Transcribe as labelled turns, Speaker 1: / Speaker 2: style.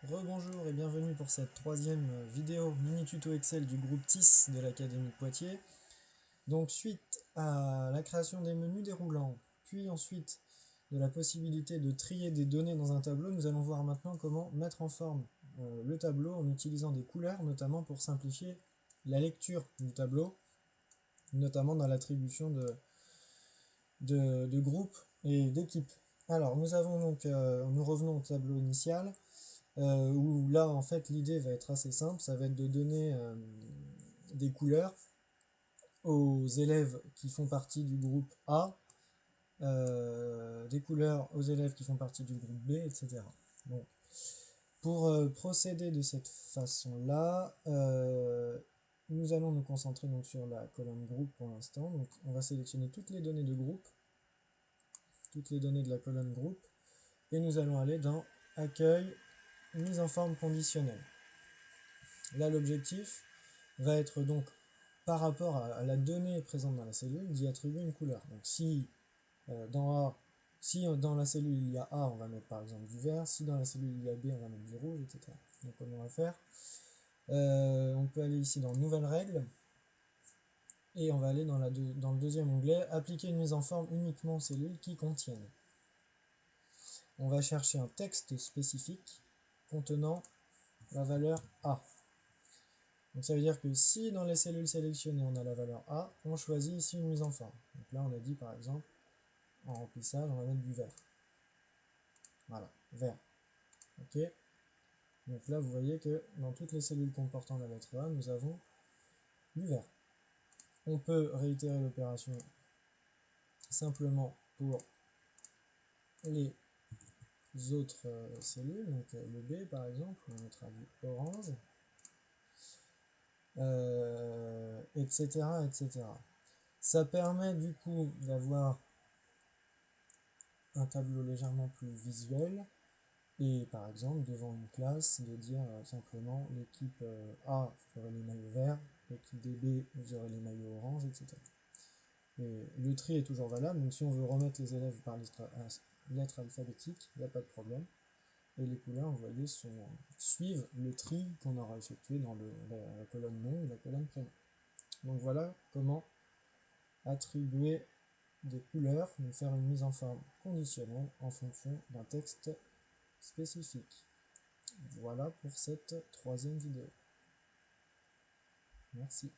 Speaker 1: Rebonjour et bienvenue pour cette troisième vidéo mini tuto Excel du groupe TIS de l'Académie de Poitiers. Donc suite à la création des menus déroulants, puis ensuite de la possibilité de trier des données dans un tableau, nous allons voir maintenant comment mettre en forme le tableau en utilisant des couleurs, notamment pour simplifier la lecture du tableau, notamment dans l'attribution de groupes et d'équipes. Alors nous revenons au tableau initial. Où là en fait l'idée va être assez simple, ça va être de donner des couleurs aux élèves qui font partie du groupe A, des couleurs aux élèves qui font partie du groupe B, etc. Donc, pour procéder de cette façon-là, nous allons nous concentrer donc sur la colonne groupe pour l'instant. Donc on va sélectionner toutes les données de groupe, toutes les données de la colonne groupe, et nous allons aller dans Accueil, mise en forme conditionnelle. Là, l'objectif va être donc, par rapport à la donnée présente dans la cellule, d'y attribuer une couleur. Donc si dans la cellule il y a A, on va mettre par exemple du vert, si dans la cellule il y a B, on va mettre du rouge, etc. Donc comment on va faire? On peut aller ici dans Nouvelles règles, et on va aller dans le deuxième onglet, Appliquer une mise en forme uniquement aux cellules qui contiennent. On va chercher un texte spécifique contenant la valeur A. Donc ça veut dire que si dans les cellules sélectionnées on a la valeur A, on choisit ici une mise en forme. Donc là on a dit par exemple, en remplissage, on va mettre du vert. Voilà, vert. Ok. Donc là vous voyez que dans toutes les cellules comportant la lettre A, nous avons du vert. On peut réitérer l'opération simplement pour les autres cellules. Donc le B par exemple, on mettra du orange, etc., etc. Ça permet du coup d'avoir un tableau légèrement plus visuel, et par exemple devant une classe de dire simplement l'équipe A vous aurez les maillots verts, l'équipe DB vous aurez les maillots orange, etc. Et le tri est toujours valable, donc si on veut remettre les élèves par lettre alphabétique, il n'y a pas de problème. Et les couleurs, vous voyez, suivent le tri qu'on aura effectué dans la colonne nom ou la colonne prénom. Donc voilà comment attribuer des couleurs, donc faire une mise en forme conditionnelle en fonction d'un texte spécifique. Voilà pour cette troisième vidéo. Merci.